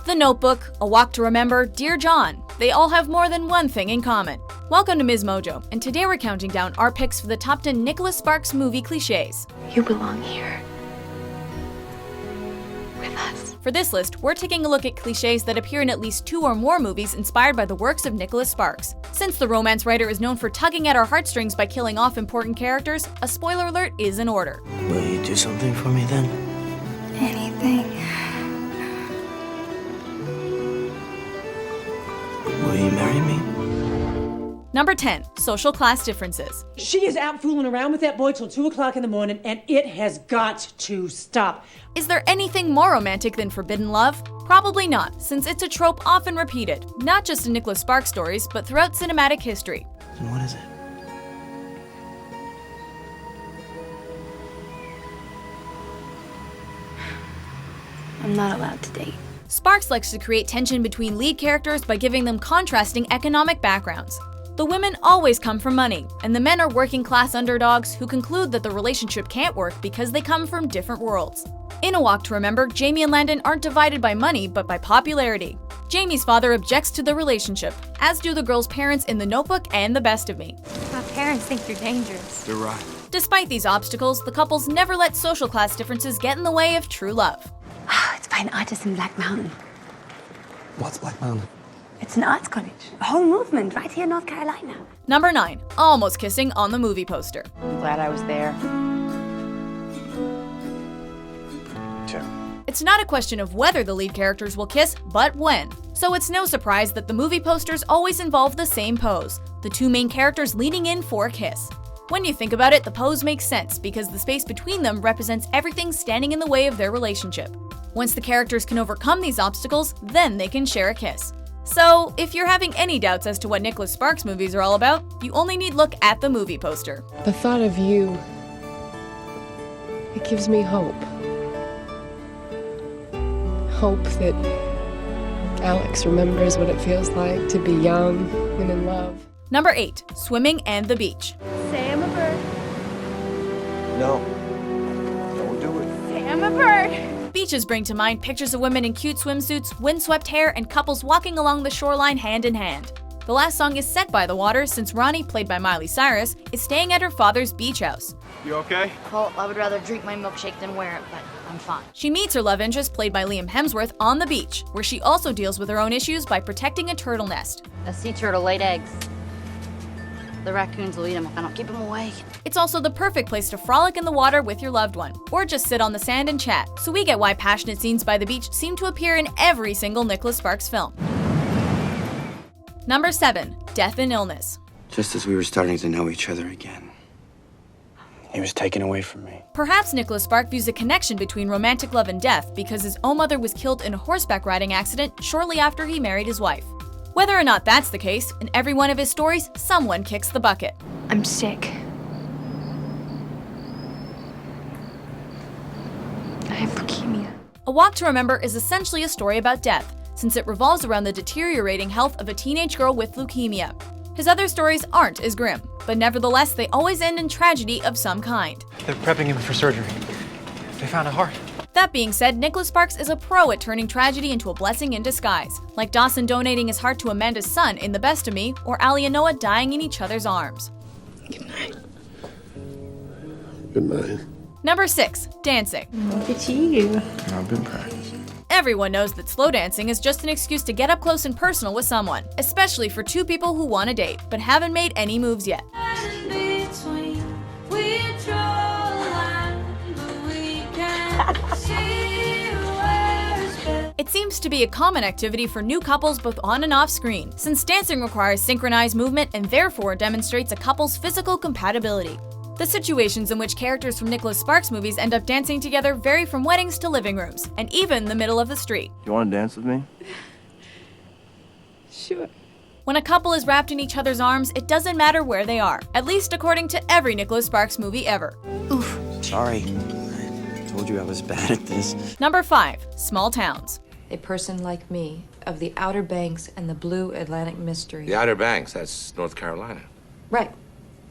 The Notebook, A Walk to Remember, Dear John, they all have more than one thing in common. Welcome to MsMojo, and today we're counting down our picks for the top 10 Nicholas Sparks movie cliches. You belong here. With us. For this list, we're taking a look at cliches that appear in at least 2 or more movies inspired by the works of Nicholas Sparks. Since the romance writer is known for tugging at our heartstrings by killing off important characters, a spoiler alert is in order. Will you do something for me then? Anything. Will you marry me? Number 10. Social class differences. She is out fooling around with that boy till 2 o'clock in the morning, and it has got to stop. Is there anything more romantic than forbidden love? Probably not, since it's a trope often repeated, not just in Nicholas Sparks stories, but throughout cinematic history. And what is it? I'm not allowed to date. Sparks likes to create tension between lead characters by giving them contrasting economic backgrounds. The women always come from money, and the men are working-class underdogs who conclude that the relationship can't work because they come from different worlds. In A Walk to Remember, Jamie and Landon aren't divided by money, but by popularity. Jamie's father objects to the relationship, as do the girl's parents in The Notebook and The Best of Me. My parents think you're dangerous. You're right. Despite these obstacles, the couples never let social class differences get in the way of true love. It's by an artist in Black Mountain. What's Black Mountain? It's an arts college. A whole movement right here in North Carolina. Number 9. Almost kissing on the movie poster. I'm glad I was there. It's not a question of whether the lead characters will kiss, but when. So it's no surprise that the movie posters always involve the same pose, the 2 main characters leaning in for a kiss. When you think about it, the pose makes sense because the space between them represents everything standing in the way of their relationship. Once the characters can overcome these obstacles, then they can share a kiss. So, if you're having any doubts as to what Nicholas Sparks movies are all about, you only need look at the movie poster. The thought of you, it gives me hope. Hope that Alex remembers what it feels like to be young and in love. Number 8. Swimming and the beach. Say I'm a bird. No. Don't do it. Say I'm a bird. Beaches bring to mind pictures of women in cute swimsuits, windswept hair, and couples walking along the shoreline hand in hand. The last song is set by the water since Ronnie, played by Miley Cyrus, is staying at her father's beach house. You okay? Well, I would rather drink my milkshake than wear it, but I'm fine. She meets her love interest, played by Liam Hemsworth, on the beach, where she also deals with her own issues by protecting a turtle nest. A sea turtle laid eggs. The raccoons will eat them if I don't keep them away. It's also the perfect place to frolic in the water with your loved one, or just sit on the sand and chat, so we get why passionate scenes by the beach seem to appear in every single Nicholas Sparks film. Number 7. Death and illness. Just as we were starting to know each other again, he was taken away from me. Perhaps Nicholas Sparks views a connection between romantic love and death because his own mother was killed in a horseback riding accident shortly after he married his wife. Whether or not that's the case, in every one of his stories, someone kicks the bucket. I'm sick. I have leukemia. A Walk to Remember is essentially a story about death, since it revolves around the deteriorating health of a teenage girl with leukemia. His other stories aren't as grim, but nevertheless they always end in tragedy of some kind. They're prepping him for surgery. They found a heart. That being said, Nicholas Sparks is a pro at turning tragedy into a blessing in disguise, like Dawson donating his heart to Amanda's son in The Best of Me, or Ali and Noah dying in each other's arms. Good night. Good night. Number 6. Dancing. Look at you. I've been practicing. Everyone knows that slow dancing is just an excuse to get up close and personal with someone, especially for 2 people who want to date, but haven't made any moves yet. It seems to be a common activity for new couples both on and off screen, since dancing requires synchronized movement and therefore demonstrates a couple's physical compatibility. The situations in which characters from Nicholas Sparks movies end up dancing together vary from weddings to living rooms, and even the middle of the street. You want to dance with me? Sure. When a couple is wrapped in each other's arms, it doesn't matter where they are, at least according to every Nicholas Sparks movie ever. Oof. Sorry. I told you I was bad at this. Number 5. Small towns. A person like me, of the Outer Banks and the Blue Atlantic Mystery. The Outer Banks, that's North Carolina. Right.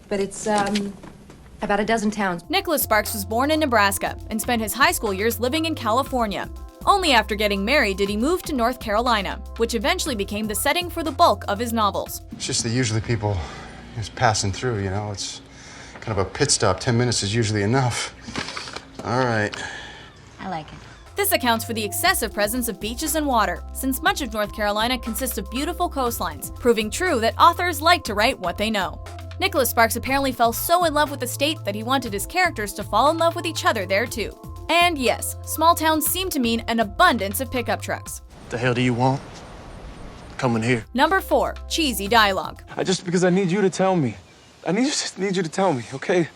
But it's, about a dozen towns. Nicholas Sparks was born in Nebraska and spent his high school years living in California. Only after getting married did he move to North Carolina, which eventually became the setting for the bulk of his novels. It's just that usually people just passing through, you know? It's kind of a pit stop. 10 minutes is usually enough. All right. I like it. This accounts for the excessive presence of beaches and water, since much of North Carolina consists of beautiful coastlines, proving true that authors like to write what they know. Nicholas Sparks apparently fell so in love with the state that he wanted his characters to fall in love with each other there too. And yes, small towns seem to mean an abundance of pickup trucks. The hell do you want? Coming here. Number 4. Cheesy dialogue. Because I need you to tell me. I just need you to tell me, okay?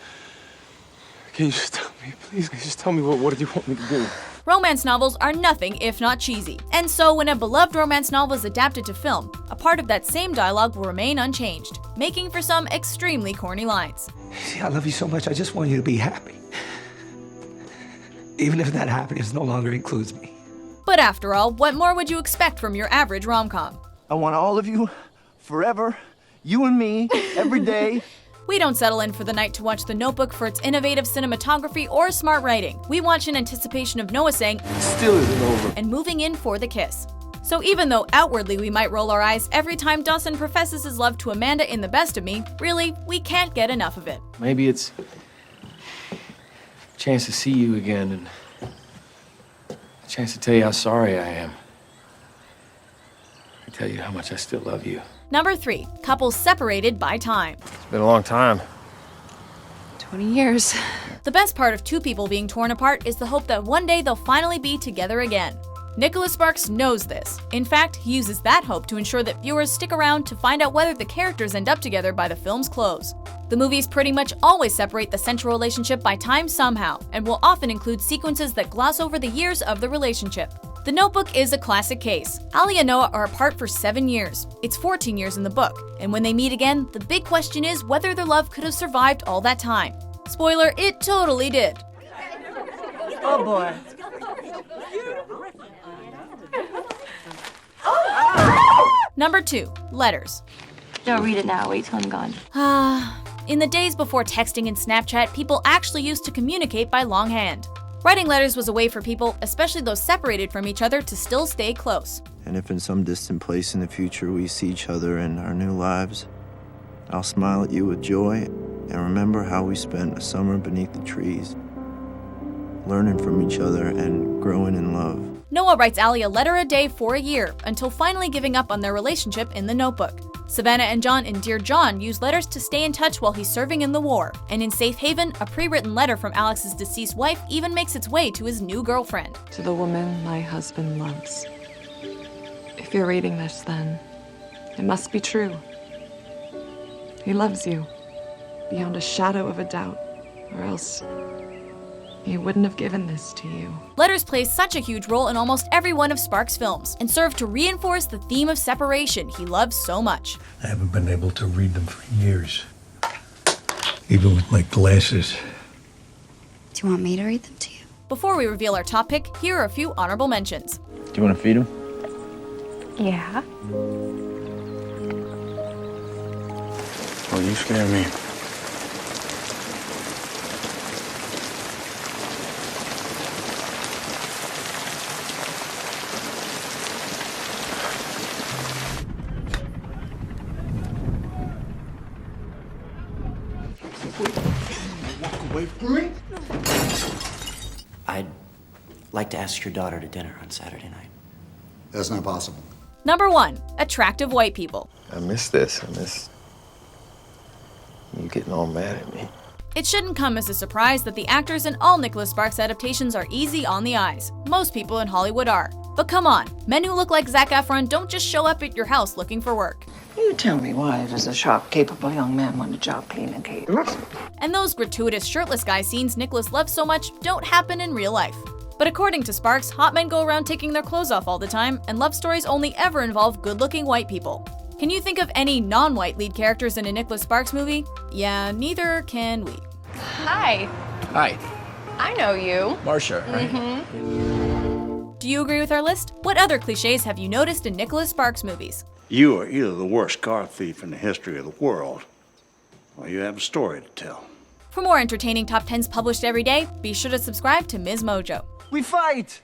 Can you just tell me, please? Just tell me what do you want me to do? Romance novels are nothing if not cheesy. And so when a beloved romance novel is adapted to film, a part of that same dialogue will remain unchanged, making for some extremely corny lines. See, I love you so much, I just want you to be happy. Even if that happiness no longer includes me. But after all, what more would you expect from your average rom-com? I want all of you, forever, you and me, every day. We don't settle in for the night to watch The Notebook for its innovative cinematography or smart writing. We watch in anticipation of Noah saying, Still isn't over. and moving in for the kiss. So even though outwardly we might roll our eyes every time Dawson professes his love to Amanda in The Best of Me, really, we can't get enough of it. Maybe it's a chance to see you again and a chance to tell you how sorry I am. I tell you how much I still love you. Number 3. Couples separated by time. It's been a long time. 20 years. The best part of two people being torn apart is the hope that one day they'll finally be together again. Nicholas Sparks knows this. In fact, he uses that hope to ensure that viewers stick around to find out whether the characters end up together by the film's close. The movies pretty much always separate the central relationship by time somehow, and will often include sequences that gloss over the years of the relationship. The Notebook is a classic case. Ali and Noah are apart for 7 years. It's 14 years in the book, and when they meet again, the big question is whether their love could have survived all that time. Spoiler, it totally did. Oh boy. Number 2. Letters. Don't read it now. Wait till I'm gone. In the days before texting and Snapchat, people actually used to communicate by longhand. Writing letters was a way for people, especially those separated from each other, to still stay close. And if in some distant place in the future we see each other in our new lives, I'll smile at you with joy and remember how we spent a summer beneath the trees, learning from each other and growing in love. Noah writes Ali a letter a day for a year, until finally giving up on their relationship in The Notebook. Savannah and John in Dear John use letters to stay in touch while he's serving in the war, and in Safe Haven, a pre-written letter from Alex's deceased wife even makes its way to his new girlfriend. To the woman my husband loves. If you're reading this, then it must be true. He loves you, beyond a shadow of a doubt, or else he wouldn't have given this to you. Letters plays such a huge role in almost every one of Sparks' films, and serve to reinforce the theme of separation he loves so much. I haven't been able to read them for years, even with my glasses. Do you want me to read them to you? Before we reveal our top pick, here are a few honorable mentions. Do you want to feed him? Yeah. Oh, you scare me. I'd like to ask your daughter to dinner on Saturday night. That's not possible. Number 1. Attractive white people. I miss this. I miss you getting all mad at me. It shouldn't come as a surprise that the actors in all Nicholas Sparks adaptations are easy on the eyes. Most people in Hollywood are. But come on, men who look like Zac Efron don't just show up at your house looking for work. You tell me, why does a sharp, capable young man want a job cleaning tables? And those gratuitous shirtless guy scenes Nicholas loves so much don't happen in real life. But according to Sparks, hot men go around taking their clothes off all the time, and love stories only ever involve good-looking white people. Can you think of any non-white lead characters in a Nicholas Sparks movie? Yeah, neither can we. Hi. Hi. I know you. Marcia, right? Mm-hmm. Do you agree with our list? What other cliches have you noticed in Nicholas Sparks movies? You are either the worst car thief in the history of the world, or you have a story to tell. For more entertaining top 10s published every day, be sure to subscribe to MsMojo. We fight!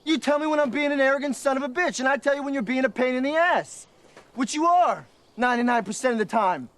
You tell me when I'm being an arrogant son of a bitch, and I tell you when you're being a pain in the ass. Which you are, 99% of the time.